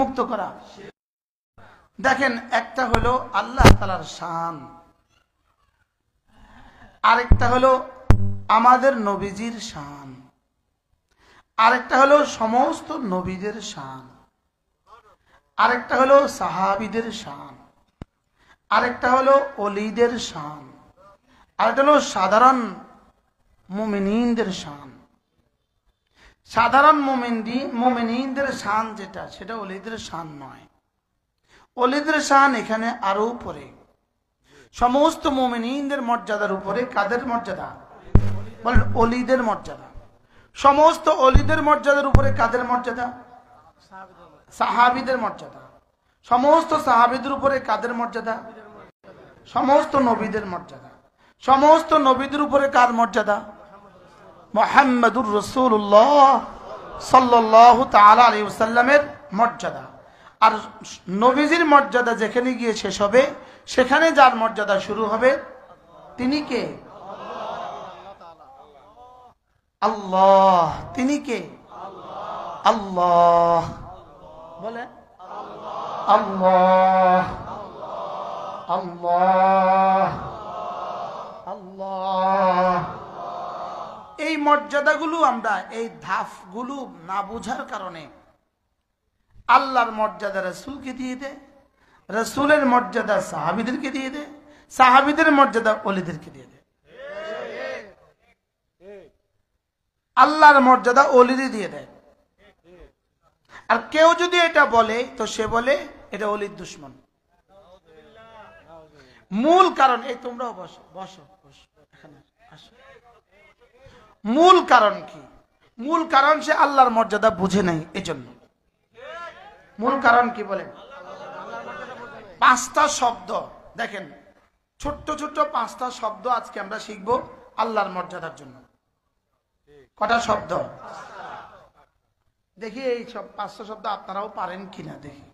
মুক্ত করা। দেখেন, একটা হলো আল্লাহ তাআলার শান, আরেকটা হলো আমাদের নবীজির শান, আরেকটা হলো সমস্ত নবীদের শান, আরেকটা হলো সাহাবীদের শান, আরেকটা হলো ওলিদের শান, আরেকটা হলো সাধারণ মুমিনিনদের শান। সাধারণ মুমিনিনদের শান যেটা, সেটা ওলিদের শান নয়। ওলিদের শান এখানে আরো উপরে। সমস্ত মুমিনিনদের মর্যাদার উপরে কাদের মর্যাদা? বলেন, ওলিদের মর্যাদা। সমস্ত ওলিদের মর্যাদার উপরে কাদের মর্যাদা? সাহাবীদের মর্যাদা। সমস্ত সাহাবীদের উপরে কাদের মর্যাদা? সমস্ত নবীদের মর্যাদা। সমস্ত নবীদের উপরে কার মর্যাদা? মুহাম্মদুর রাসূলুল্লাহ সাল্লাল্লাহু তাআলা আলাইহি ওয়াসাল্লামের মর্যাদা। আর নবীজির মর্যাদা যেখানে গিয়ে শেষ হবে, সেখানে যার মর্যাদা শুরু হবে তিনি কে? আল্লাহ। তিনি কে? আল্লাহ। বলে আল্লাহ আল্লাহ আল্লাহ। এই মর্যাদাগুলো আমরা, এই ধাপগুলো না বোঝার কারণে আল্লাহর মর্যাদা রাসূলকে দিয়ে দেয়, রাসূলের মর্যাদা সাহাবীদেরকে দিয়ে দেয়, সাহাবীদের মর্যাদা ওলিদেরকে দিয়ে দেয়, আল্লাহর মর্যাদা ওলিদের দিয়ে দেয়। আর কেউ যদি এটা বলে, তো সে বলে এটা ওলির দুশমন। মূল কারণ, এই তোমরাও বসো বসো বসো, এখানে আসো। মূল কারণ কি? মূল কারণ সে আল্লাহর মর্যাদা বুঝে নাই, এজন্য। মূল কারণ কি বলেন? পাঁচটা শব্দ দেখেন, ছোট্ট ছোট্ট পাঁচটা শব্দ আজকে আমরা শিখবো আল্লাহর মর্যাদার জন্য। কটা শব্দ? দেখি এই সব পাঁচটা শব্দ আপনারাও পারেন কিনা দেখি,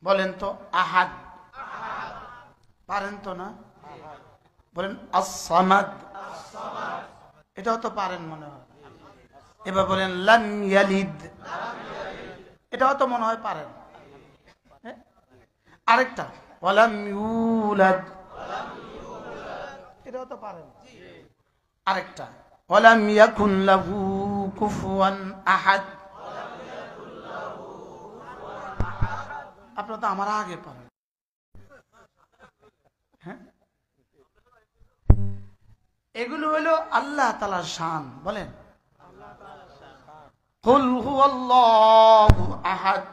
বলেন তো। আহাদ, পারেন তো না? বলেন আস-সামাদ, এটাও তো পারেন মনে হয়। এবার বলেন লাম ইয়ালিদ, এটাও তো মনে হয় পারেন। আরেকটা ওয়ালাম ইউলাদ, এটাও তো পারেন। আরেকটা ওয়ালাম ইয়াকুন লাহু কুফুয়ান আহাদ, আপনারা তো আমার আগে পারেন। হ্যাঁ, এগুলো হলো আল্লাহ তাআলার শান। বলেন কুল হুয়াল্লাহু আহাদ,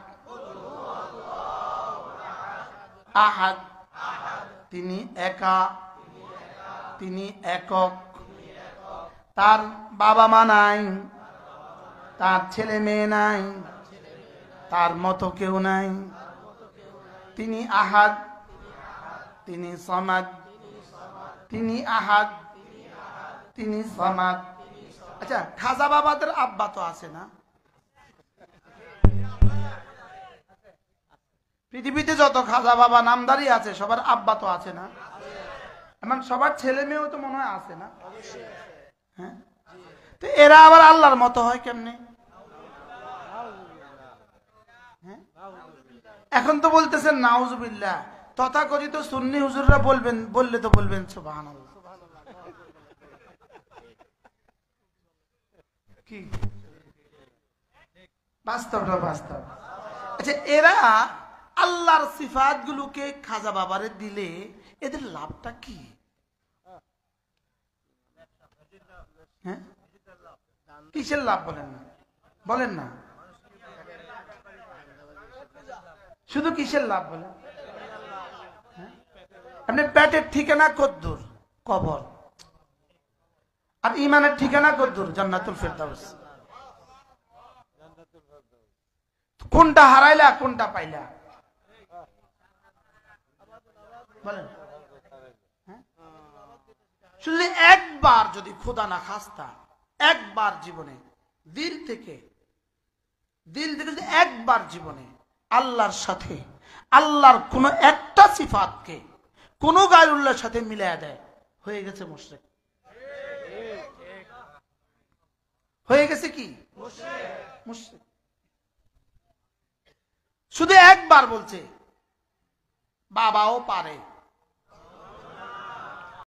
আহাদ তিনি একা, তিনি একক, তার বাবা মা নাই, তার ছেলে মেয়ে নাই, তার মতো কেউ নাই। তিনি আহাদ, তিনি সামাদ, তিনি আহাদ, তিনি সামাদ। আচ্ছা, খাজা বাবাদের আব্বা তো আছে না? পৃথিবীতে যত খাজা বাবা নামদারি আছে, সবার আব্বা তো আছে না? এমন সবার ছেলে মেয়েও তো মনে হয় আছে না? হ্যাঁ, তো এরা আবার আল্লাহর মতো হয় কেমনে? হ্যাঁ, এখন তো বলতেছেন নাউজুবিল্লাহ, তথাকথিত সুন্নি হুজুররা বলবেন, বললে তো বলবেন সুবহানাল্লাহ। কি বাস্তবটা বাস্তব। আচ্ছা, এরা আল্লাহর সিফাত গুলোকে খাজা বাবারে দিলে এদের লাভটা কি? হ্যাঁ, কিসের লাভ বলেন না, বলেন না, শুধু কিসের লাভ বলেন? আপনি পেটের ঠিকানা কদ্দুর? কবর। আর ইমানের ঠিকানা কদ্দুর? জান্নাতুল ফেরদাউস। কোনটা হারাইলা, কোনটা পাইলা? বলেন। শুধু একবার যদি খোদা না খাস্তা, একবার জীবনে দিল থেকে যদি একবার জীবনে আল্লাহর সাথে আল্লাহর কোন একটা সিফাতকে কোন গায়রুল্লাহর সাথে মিলায়া দেয়, হয়ে গেছে মুশরিক। হয়ে গেছে কি? মুশরিক। শুধু একবার বলছে, বাবাও পারে।